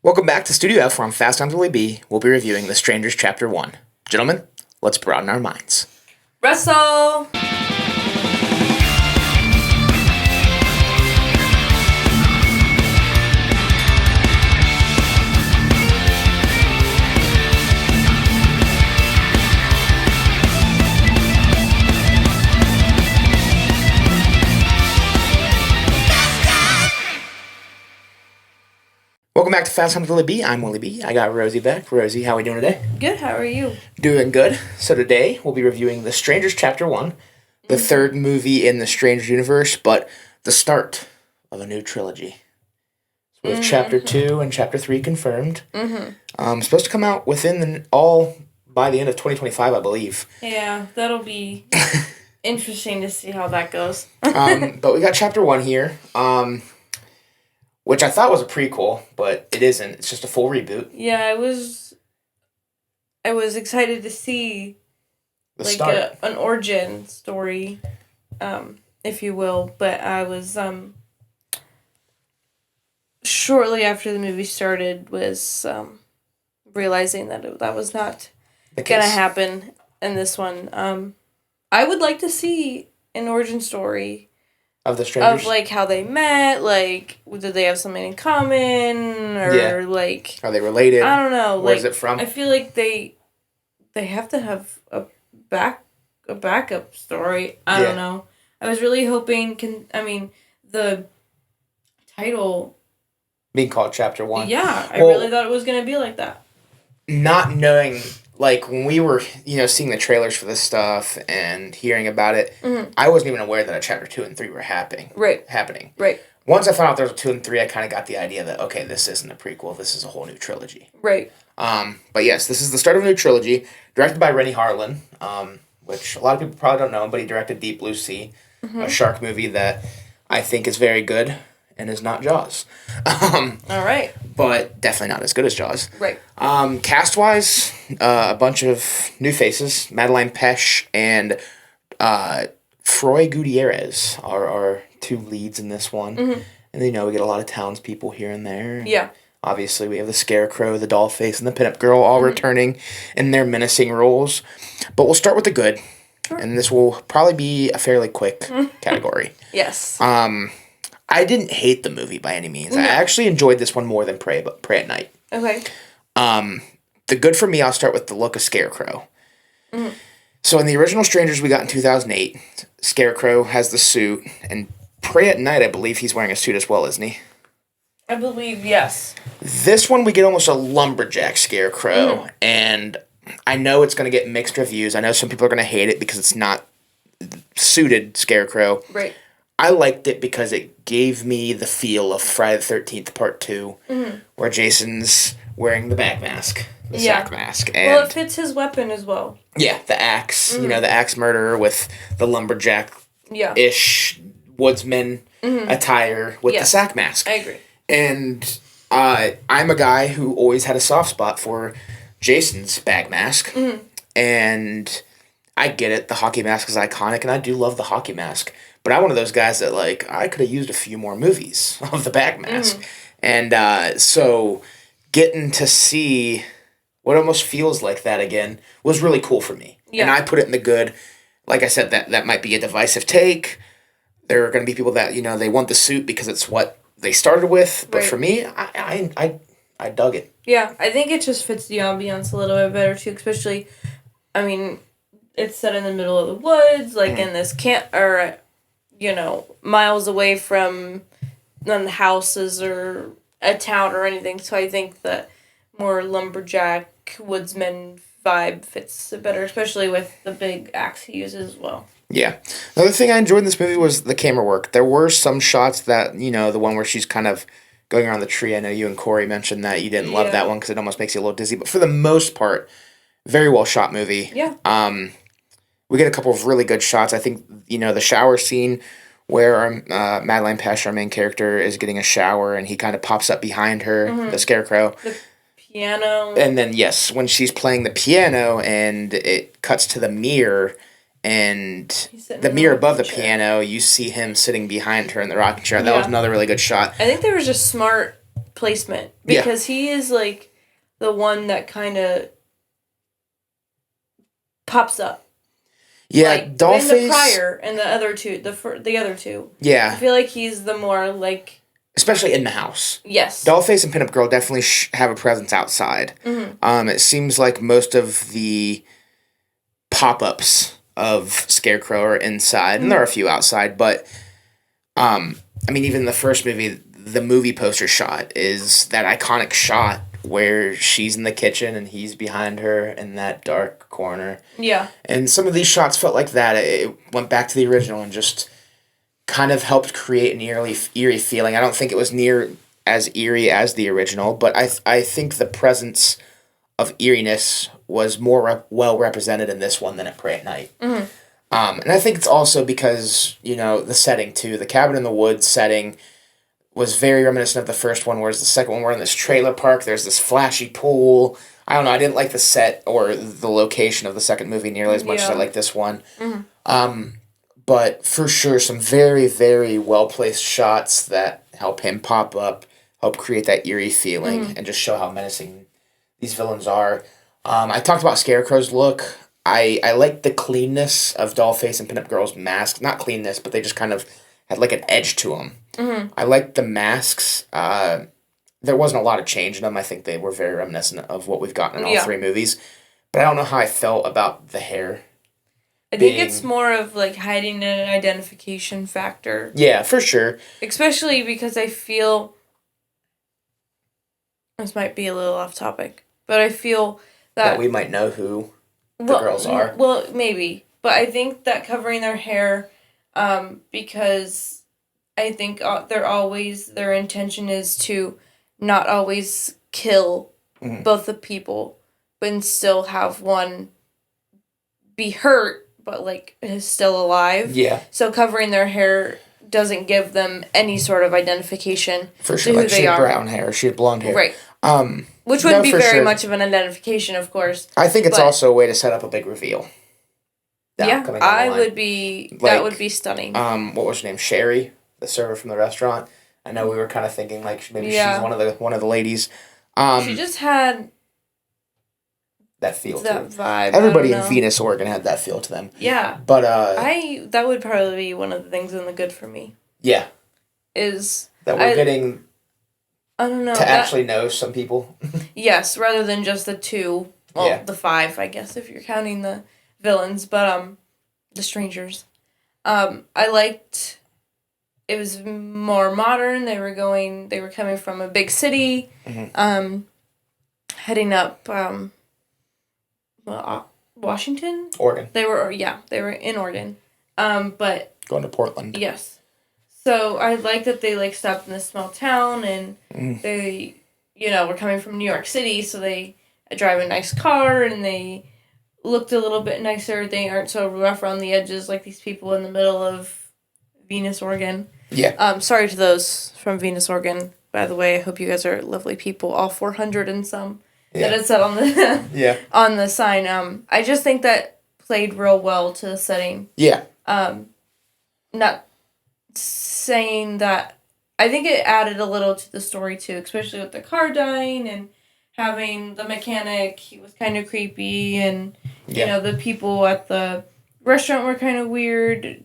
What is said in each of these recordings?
Welcome back to Studio F, where on Fast Times Willy B, we'll be reviewing The Strangers Chapter 1. Gentlemen, let's broaden our minds. Russell! Welcome back to Fast Times Willy B. I'm Willy B. I got Rosie back. Rosie, how are we doing today? Good, how are you? Doing good. So today, we'll be reviewing The Strangers Chapter 1, the third movie in the Strangers universe, but the start of a new trilogy. So we have Chapter 2 and Chapter 3 confirmed. Supposed to come out within by the end of 2025, I believe. Yeah, that'll be interesting to see how that goes. But we got Chapter 1 here, which I thought was a prequel, but it isn't. It's just a full reboot. Yeah, I was excited to see The start. An origin story, if you will, but I was shortly after the movie started was realizing that that was not gonna happen in this one. I would like to see an origin story Of the Strangers? of, how they met, did they have something in common, or, Are they related? I don't know. Where is it from? I feel like they have to have a backup story. I don't know. I was really hoping, the title... Being called Chapter 1. Yeah, I really thought it was going to be like that. Not knowing, when we were, seeing the trailers for this stuff and hearing about it, I wasn't even aware that a Chapter 2 and 3 were happening. Right. Once I found out there was a 2 and 3, I kind of got the idea that, okay, this isn't a prequel, this is a whole new trilogy. Right. But yes, this is the start of a new trilogy, directed by Rennie Harlan, which a lot of people probably don't know, but he directed Deep Blue Sea, a shark movie that I think is very good and is not Jaws. All right. But definitely not as good as Jaws. Right. Cast-wise, a bunch of new faces. Madeleine Pesch and Froy Gutierrez are our two leads in this one. And we get a lot of townspeople here and there. Yeah. Obviously, we have the Scarecrow, the Dollface, and the Pinup Girl all returning in their menacing roles. But we'll start with the good. Sure. And this will probably be a fairly quick category. Yes. I didn't hate the movie by any means. I actually enjoyed this one more than Pray at Night. Okay. The good for me, I'll start with the look of Scarecrow. So in the original Strangers we got in 2008, Scarecrow has the suit, and Pray at Night, I believe he's wearing a suit as well, isn't he? I believe, yes. This one we get almost a lumberjack Scarecrow, and I know it's going to get mixed reviews. I know some people are going to hate it because it's not suited Scarecrow. Right. I liked it because it gave me the feel of Friday the 13th Part 2, where Jason's wearing the bag mask, the sack mask. And it fits his weapon as well. Yeah, the axe, the axe murderer with the lumberjack-ish woodsman attire with the sack mask. I agree. And I'm a guy who always had a soft spot for Jason's bag mask. And I get it, the hockey mask is iconic, and I do love the hockey mask. But I'm one of those guys that, I could have used a few more movies of the bag mask. And so getting to see what almost feels like that again was really cool for me. Yeah. And I put it in the good. Like I said, that might be a divisive take. There are going to be people that, they want the suit because it's what they started with. But for me, I dug it. Yeah, I think it just fits the ambiance a little bit better, too. Especially, it's set in the middle of the woods, in this miles away from none houses or a town or anything. So I think that more lumberjack woodsman vibe fits better, especially with the big axe he uses as well. Yeah. Another thing I enjoyed in this movie was the camera work. There were some shots that, the one where she's kind of going around the tree. I know you and Corey mentioned that you didn't love that one because it almost makes you a little dizzy. But for the most part, very well shot movie. Yeah. We get a couple of really good shots. I think, the shower scene where Madeleine Pesch, our main character, is getting a shower and he kind of pops up behind her, the Scarecrow. The piano. And then, yes, when she's playing the piano and it cuts to the mirror and the mirror above the piano, you see him sitting behind her in the rocking chair. That was another really good shot. I think they were just smart replacement. Because he is, like, the one that kind of pops up. Yeah, like, Dollface... In the prior and the other two. The other two. Yeah. I feel like he's the more, like... Especially in the house. Yes. Dollface and Pinup Girl definitely have a presence outside. Mm-hmm. It seems like most of the pop-ups of Scarecrow are inside, and there are a few outside, but, I mean, even the first movie, the movie poster shot is that iconic shot where she's in the kitchen and he's behind her in that dark corner. Yeah. And some of these shots felt like that. It went back to the original and just kind of helped create an eerie feeling. I don't think it was near as eerie as the original, but I think the presence of eeriness was more well represented in this one than at Pray at Night. Mm-hmm. And I think it's also because, the setting too. The cabin in the woods setting was very reminiscent of the first one, whereas the second one, we're in this trailer park, there's this flashy pool. I don't know, I didn't like the set or the location of the second movie nearly as much as I like this one. Mm-hmm. But for sure, some very, very well-placed shots that help him pop up, help create that eerie feeling, and just show how menacing these villains are. I talked about Scarecrow's look. I like the cleanness of Dollface and Pinup Girl's masks. Not cleanness, but they just kind of had like an edge to them. Mm-hmm. I like the masks. There wasn't a lot of change in them. I think they were very reminiscent of what we've gotten in all three movies. But I don't know how I felt about the hair. I think it's more of, like, hiding an identification factor. Yeah, for sure. Especially because I feel... This might be a little off topic. But I feel that we might know who the girls are. Well, maybe. But I think that covering their hair, because I think their intention is to not always kill both the people, but still have one be hurt, but, like, is still alive. Yeah. So covering their hair doesn't give them any sort of identification. For sure. Like, she had brown hair, she had blonde hair. Right. Which wouldn't be very much of an identification, of course. I think it's also a way to set up a big reveal. That would be stunning. What was her name? Sherry, the server from the restaurant. I know we were kind of thinking, like, maybe she's one of the ladies. She just had... that feel that to vibe. Everybody in Venus, Oregon had that feel to them. Yeah. But that would probably be one of the things in the good for me. Yeah. Is that we're getting I don't know. To actually know some people. Yes, rather than just the two. Well, the five, I guess, if you're counting the villains, but the strangers. I liked it was more modern. They were coming from a big city. Heading up Washington? Oregon. They were in Oregon. But going to Portland. Yes. So I like that they stopped in this small town and they were coming from New York City, so they drive a nice car and they looked a little bit nicer. They aren't so rough around the edges like these people in the middle of Venus, Oregon. Yeah. Sorry to those from Venus, Oregon. By the way, I hope you guys are lovely people. All 400 and some. That it said on the on the sign. I just think that played real well to the setting. Yeah. Not saying that. I think it added a little to the story too, especially with the car dying and having the mechanic. He was kind of creepy, and the people at the restaurant were kind of weird.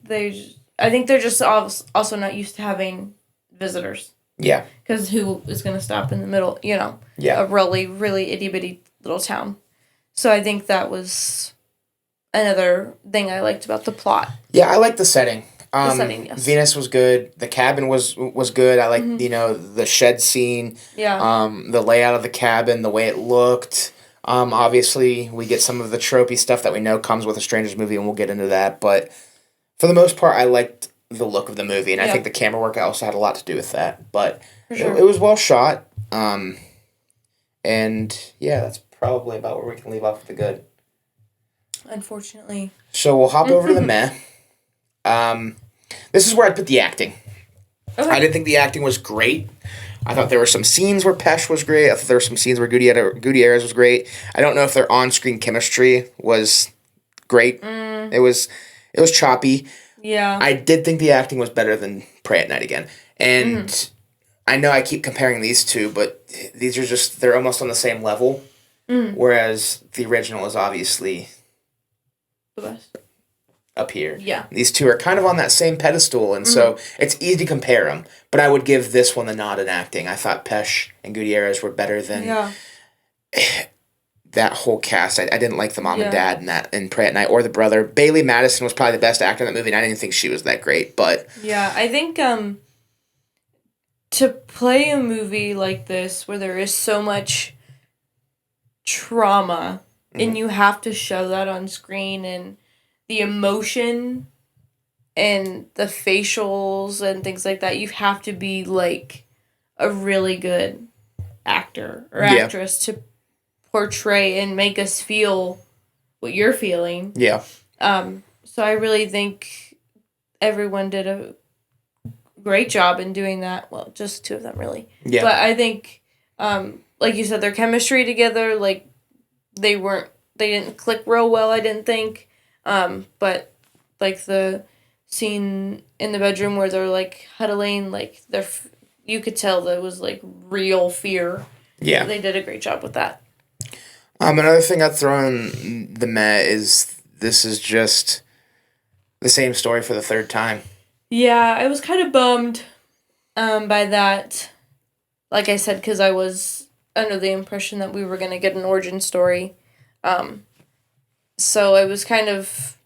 I think they're just also not used to having visitors. Yeah. Because who is going to stop in the middle, a really, really itty-bitty little town. So I think that was another thing I liked about the plot. Yeah, I like the setting. The setting, yes. Venus was good. The cabin was good. I liked, the shed scene. Yeah. The layout of the cabin, the way it looked. Obviously, we get some of the tropey stuff that we know comes with a Strangers movie, and we'll get into that. But for the most part, I liked the look of the movie, and I think the camera work also had a lot to do with that. But it was well shot. And yeah, that's probably about where we can leave off with the good. Unfortunately. So we'll hop over to the meh. This is where I'd put the acting. Okay. I didn't think the acting was great. I thought there were some scenes where Pesh was great. I thought there were some scenes where Gutierrez was great. I don't know if their on-screen chemistry was great. It was choppy. Yeah. I did think the acting was better than Pray at Night again. And I know I keep comparing these two, but these are just, they're almost on the same level. Whereas the original is obviously The best. up here. Yeah. These two are kind of on that same pedestal, and so it's easy to compare them. But I would give this one the nod in acting. I thought Pesh and Gutierrez were better than that whole cast. I didn't like the mom and dad in Pray at Night, or the brother. Bailey Madison was probably the best actor in that movie, and I didn't think she was that great. But yeah, I think to play a movie like this where there is so much trauma and you have to show that on screen, and the emotion and the facials and things like that, you have to be like a really good actor or actress to portray and make us feel what you're feeling. Yeah. So I really think everyone did a great job in doing that. Well, just two of them really. Yeah. But I think like you said, their chemistry together, like they didn't click real well, I didn't think. But like the scene in the bedroom where they're like huddling, like you could tell that it was like real fear. Yeah. They did a great job with that. Another thing I'd throw in the Met is this is just the same story for the third time. Yeah, I was kind of bummed by that. Like I said, because I was under the impression that we were going to get an origin story. So I was kind of...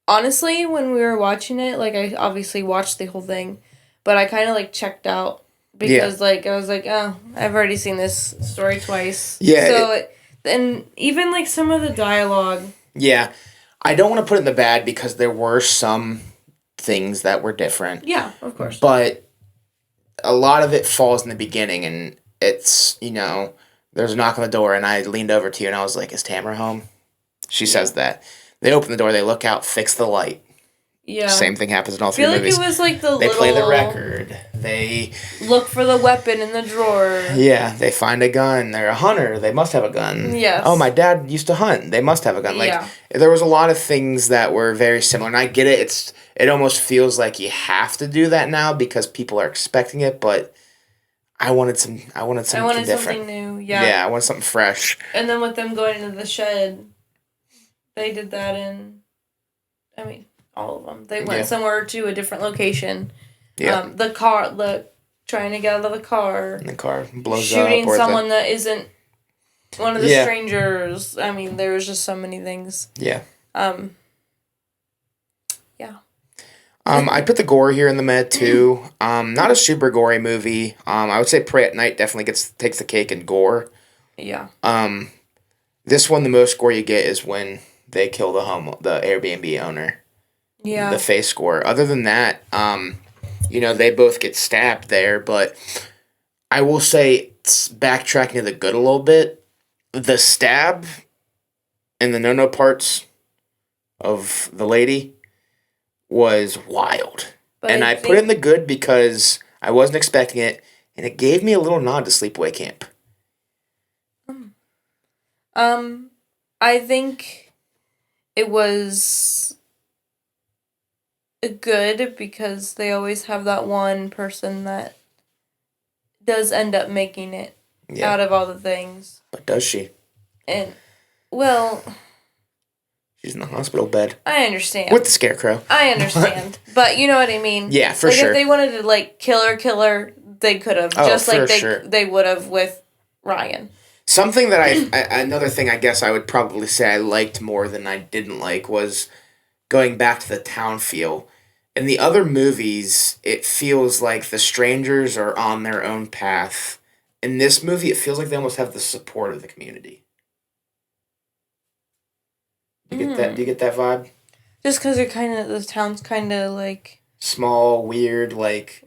Honestly, when we were watching it, like, I obviously watched the whole thing, but I kind of, like, checked out. Because, like, I was like, oh, I've already seen this story twice. Yeah. So, and even, like, some of the dialogue... Yeah. I don't want to put it in the bad because there were some things that were different. Yeah, of course. But a lot of it falls in the beginning, and it's, there's a knock on the door, and I leaned over to you, and I was like, is Tamara home? She says that. They open the door, they look out, fix the light. Yeah. Same thing happens in all three movies. I feel like it was like They play the record. They look for the weapon in the drawer. Yeah, they find a gun. They're a hunter. They must have a gun. Yes. Oh, my dad used to hunt. They must have a gun. Like, there was a lot of things that were very similar, and I get it. It almost feels like you have to do that now because people are expecting it, but I wanted something different. Something new, yeah. Yeah, I wanted something fresh. And then with them going into the shed, they did that all of them. They went somewhere to a different location. Yeah. Trying to get out of the car. And the car blows shooting up. Someone that isn't one of the strangers. I mean, there was just so many things. Yeah. Yeah. I put the gore here in the Med too. Not a super gory movie. I would say Pray at Night definitely takes the cake in gore. Yeah. This one, the most gore you get is when they kill the Airbnb owner. Yeah. The face score. Other than that, they both get stabbed there, but I will say, backtracking to the good a little bit, the stab and the no-no parts of the lady was wild. But I put it in the good because I wasn't expecting it, and it gave me a little nod to Sleepaway Camp. I think it was good because they always have that one person that does end up making it out of all the things. But does she? And, well... She's in the hospital bed. I understand. With the scarecrow. I understand. But you know what I mean? Yeah, for sure. If they wanted to, kill her, they could have. Just like they would have with Ryan. Something that another thing I guess I would probably say I liked more than I didn't like was going back to the town feel. In the other movies, it feels like the strangers are on their own path. In this movie, it feels like they almost have the support of the community. You get that? Do you get that vibe? Just because the town's kind of like... small, weird,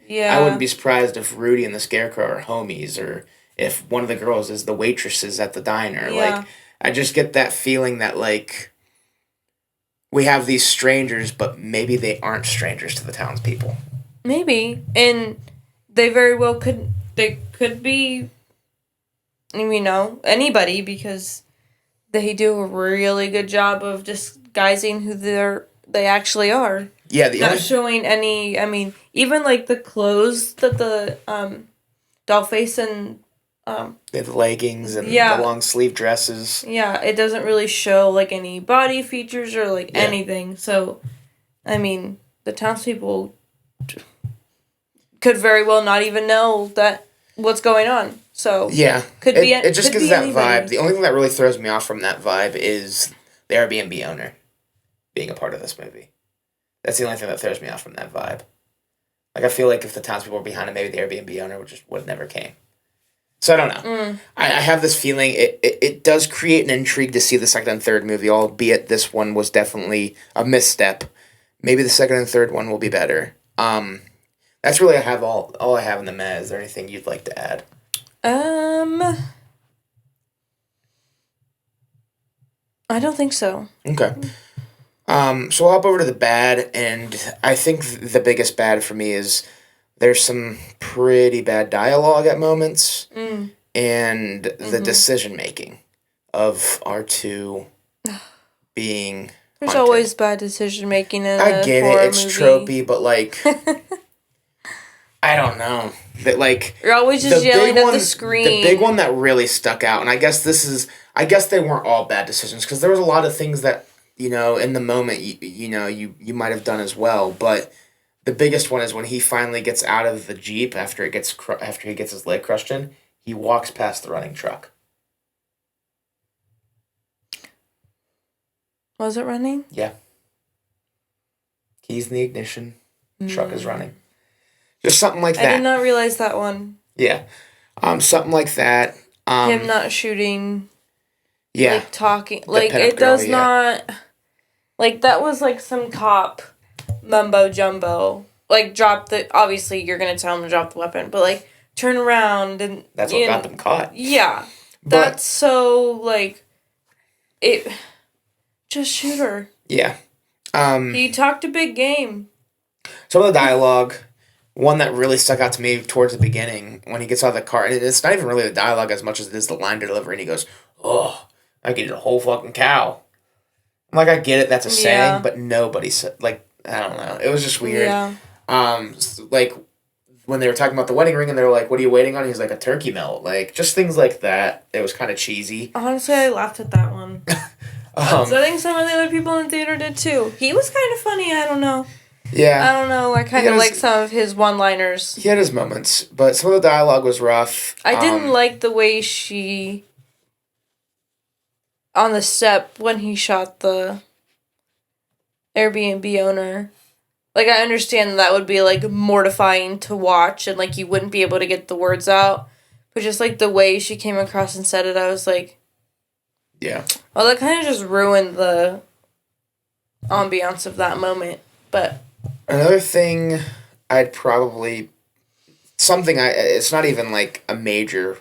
Yeah. I wouldn't be surprised if Rudy and the Scarecrow are homies, or if one of the girls is the waitresses at the diner. Yeah. I just get that feeling that, we have these strangers, but maybe they aren't strangers to the townspeople. Maybe. And they very well could be, anybody, because they do a really good job of disguising who they actually are. Yeah, the Not only showing any. I mean, even like the clothes that the Dollface and they have the leggings and Yeah. the long sleeve dresses. yeah, it doesn't really show like any body features or like Yeah. anything. So, I mean, the townspeople could very well not even know that what's going on. So Yeah, could be it just could gives be that anybody. vibe. The only thing that really throws me off from that vibe is the Airbnb owner being a part of this movie. That's the only thing that throws me off from that vibe. Like, I feel like if the townspeople were behind it, maybe the Airbnb owner would have never came. So I don't know. I have this feeling it does create an intrigue to see the second and third movie, albeit this one was definitely a misstep. Maybe the second and third one will be better. That's really all I have in the Met. Is there anything you'd like to add? I don't think so. Okay. So we'll hop over to the bad, and I think the biggest bad for me is there's some pretty bad dialogue at moments, and the decision making of our two being. There's haunted. always bad decision making in I get horror it. It's movie. tropey, but like, I don't know. That like You're always just yelling at the The screen. big one that really stuck out, and I guess they weren't all bad decisions because there was a lot of things that in the moment you might have done as well. But the biggest one is when he finally gets out of the Jeep after after he gets his leg crushed in. He walks past the running truck. Was it running? Yeah. Keys in the ignition. Truck is running. Just something like that. I did not realize that one. Yeah. Something like that. Him not shooting. Yeah. Like talking. The Like pinup it girl, does yeah. not. Like that was like some cop mumbo jumbo. Like obviously you're gonna tell him to drop the weapon, but like turn around and. That's what got them caught. Yeah. But- That's so like. It. Just shoot her. Yeah. He talked a big game. Some of the dialogue, one that really stuck out to me towards the beginning when he gets out of the car, and it's not even really the dialogue as much as it is the line delivery, and he goes, "Oh, I could eat a whole fucking cow." I'm like, I get it, that's a saying, but nobody said, like, I don't know. It was just weird. Yeah. Like, when they were talking about the wedding ring, and they were like, "What are you waiting on?" He's like, "A turkey melt." Like, just things like that. It was kind of cheesy. Honestly, I laughed at that one. So I think some of the other people in the theater did too. He was kind of funny. I don't know. Yeah. I don't know. I kind of like some of his one-liners. He had his moments, but some of the dialogue was rough. I didn't like the way she... On the step when he shot the Airbnb owner. Like, I understand that would be, like, mortifying to watch and, like, you wouldn't be able to get the words out. But just, like, the way she came across and said it, I was like... Yeah. Well, that kind of just ruined the ambiance of that moment. But... Another thing I'd probably... It's not even, like, a major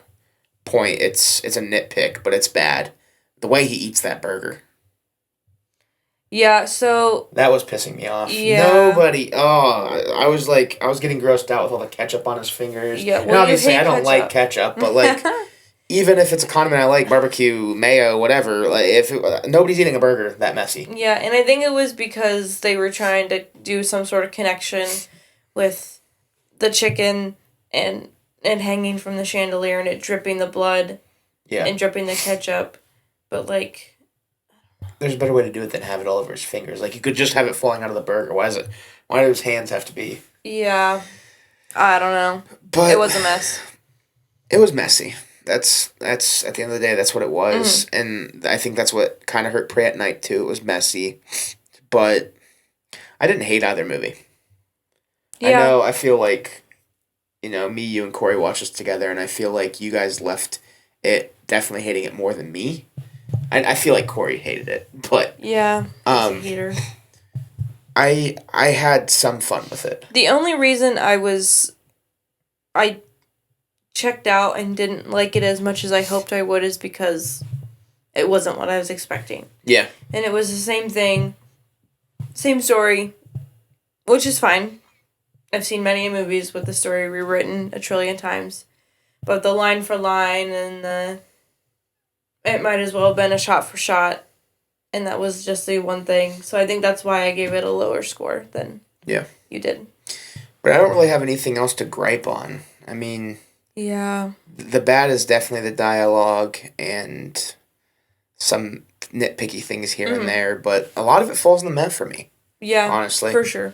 point. It's a nitpick, but it's bad. The way he eats that burger. Yeah, so... That was pissing me off. Yeah. Nobody... Oh, I was getting grossed out with all the ketchup on his fingers. Yeah, well, and obviously, you hate I don't like ketchup, but, like... Even if it's a condiment I like, barbecue, mayo, whatever, like nobody's eating a burger that messy. Yeah, and I think it was because they were trying to do some sort of connection with the chicken and hanging from the chandelier and it dripping the blood and dripping the ketchup. But, like... There's a better way to do it than have it all over his fingers. Like, you could just have it falling out of the burger. Why do his hands have to be... Yeah. I don't know. But it was a mess. It was messy. That's at the end of the day, that's what it was. And I think that's what kind of hurt Prey at Night, too. It was messy. But I didn't hate either movie. Yeah. I feel like, me, you, and Corey watched this together, and I feel like you guys left it definitely hating it more than me. I feel like Corey hated it, but... Yeah, he's a hater. I had some fun with it. The only reason I checked out and didn't like it as much as I hoped I would is because it wasn't what I was expecting. Yeah. And it was the same thing, same story, which is fine. I've seen many movies with the story rewritten a trillion times. But the line for line and it might as well have been a shot for shot and that was just the one thing. So I think that's why I gave it a lower score than you did. But I don't really have anything else to gripe on. I mean, yeah, the bad is definitely the dialogue and some nitpicky things here and there, but a lot of it falls in the meh for me. Yeah, honestly, for sure.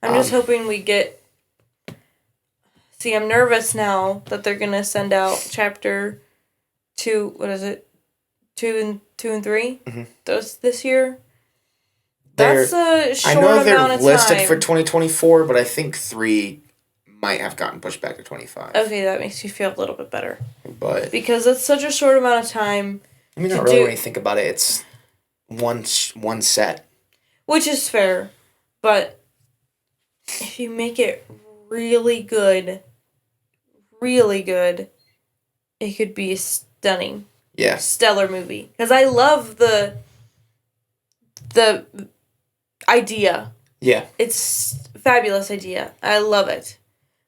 I'm just hoping we get. See, I'm nervous now that they're gonna send out chapter 2. What is it? 2 and 3. Those this year. That's a short amount of time. I know they're listed for 2024, but I think 3 might have gotten pushed back to 25. Okay, that makes me feel a little bit better. But because it's such a short amount of time. I mean, not really when you think about it. It's one set. Which is fair, but if you make it really good, it could be stunning. Yeah. Stellar movie. Because I love the idea. Yeah. It's a fabulous idea. I love it.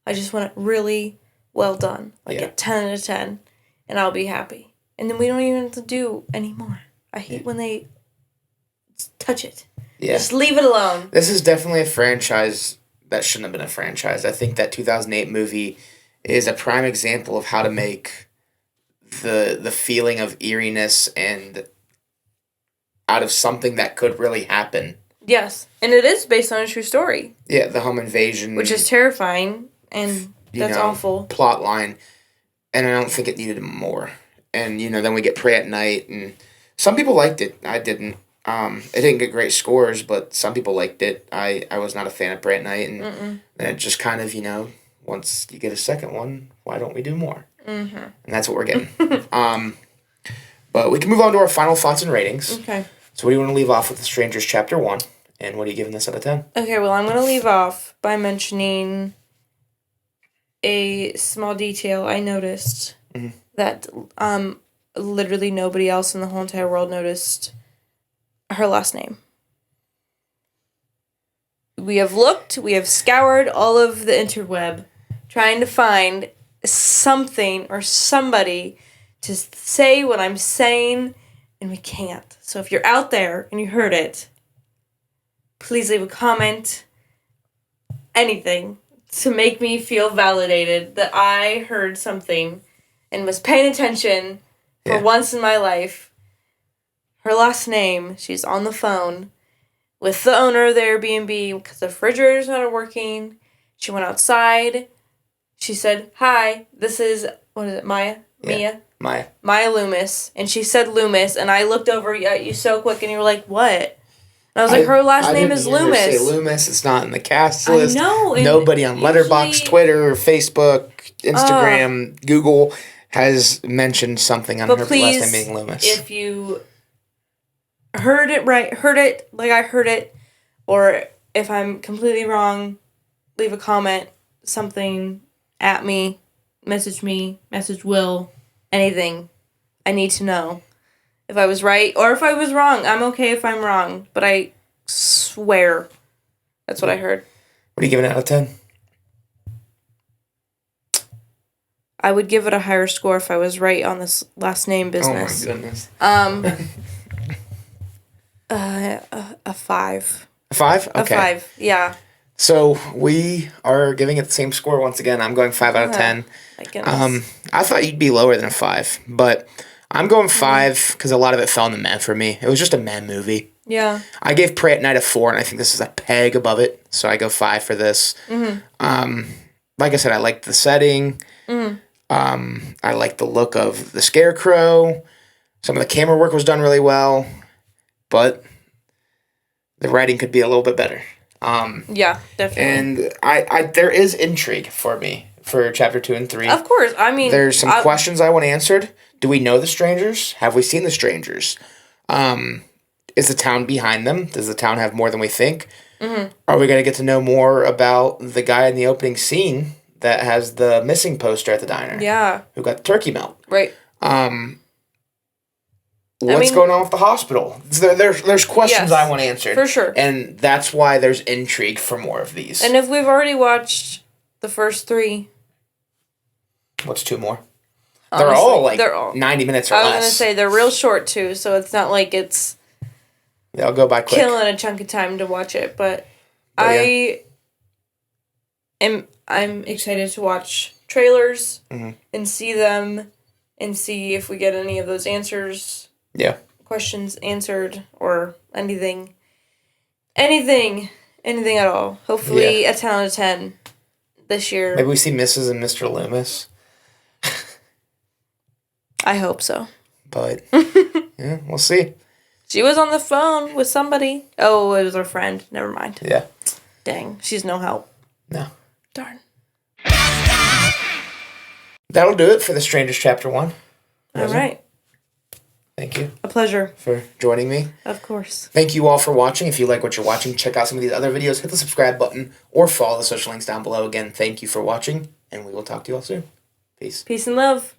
I just want it really well done. Like a 10 out of 10. And I'll be happy. And then we don't even have to do anymore. I hate when they touch it. Yeah. Just leave it alone. This is definitely a franchise that shouldn't have been a franchise. I think that 2008 movie is a prime example of how to make the feeling of eeriness and out of something that could really happen. Yes, and it is based on a true story. Yeah, the home invasion. Which is terrifying, and that's awful. Plot line, and I don't think it needed more. And, then we get Pray at Night, and some people liked it. I didn't. It didn't get great scores, but some people liked it. I was not a fan of Pray at Night, and then it just kind of, once you get a second one, why don't we do more? Mm-hmm. And that's what we're getting. But we can move on to our final thoughts and ratings. Okay. So what do you want to leave off with The Strangers Chapter 1? And what are you giving this out of 10? Okay, well, I'm going to leave off by mentioning a small detail I noticed that literally nobody else in the whole entire world noticed. Her last name. We have scoured all of the interweb trying to find something or somebody to say what I'm saying, and we can't. So if you're out there and you heard it, please leave a comment, anything, to make me feel validated that I heard something and was paying attention for once in my life. Her last name, she's on the phone with the owner of the Airbnb because the refrigerator's not working. She went outside. She said, "Hi, this is," what is it, Maya? Yeah. Mia? Maya Loomis. And she said Loomis, and I looked over at you so quick, and you were like, "What?" And I was like, her last name is Loomis. I didn't say Loomis. It's not in the cast list. I know. Nobody on Letterboxd, Twitter, Facebook, Instagram, Google has mentioned something on her last name being Loomis. If you heard it like I heard it, or if I'm completely wrong, leave a comment, something at me, message Will, anything. I need to know if I was right or if I was wrong. I'm okay if I'm wrong, but I swear that's what I heard. What are you giving it out of 10? I would give it a higher score if I was right on this last name business. Oh my goodness. A 5. A 5? Okay. A 5, yeah. So we are giving it the same score once again. I'm going 5 out of 10. My goodness. I thought you'd be lower than a 5, but I'm going 5 because a lot of it fell in the meh for me. It was just a meh movie. Yeah. I gave Pray at Night a 4, and I think this is a peg above it, so I go 5 for this. Like I said, I liked the setting. I liked the look of the Scarecrow. Some of the camera work was done really well, but the writing could be a little bit better. Yeah, definitely. And I there is intrigue for me for chapter 2 and 3. Of course, I mean, there's some questions I want answered. Do we know the strangers? Have we seen the strangers? Is the town behind them? Does the town have more than we think? Are we going to get to know more about the guy in the opening scene that has the missing poster at the diner? Yeah. Who got the turkey melt? Right. What's going on with the hospital? There's questions I want answered. For sure. And that's why there's intrigue for more of these. And if we've already watched the first 3... What's 2 more? Honestly, they're all 90 minutes or less. I was going to say, they're real short, too, so it's not like it's... They'll go by quick. killing a chunk of time to watch it, but I'm excited to watch trailers and see them and see if we get any of those answers. Yeah. Questions answered or anything at all. Hopefully a 10 out of 10 this year. Maybe we see Mrs. and Mr. Loomis. I hope so. But, yeah, we'll see. She was on the phone with somebody. Oh, it was her friend. Never mind. Yeah. Dang, she's no help. No. Darn. That'll do it for The Strangers Chapter 1. All right. Thank you. A pleasure. For joining me. Of course. Thank you all for watching. If you like what you're watching, check out some of these other videos. Hit the subscribe button or follow the social links down below. Again, thank you for watching, and we will talk to you all soon. Peace. Peace and love.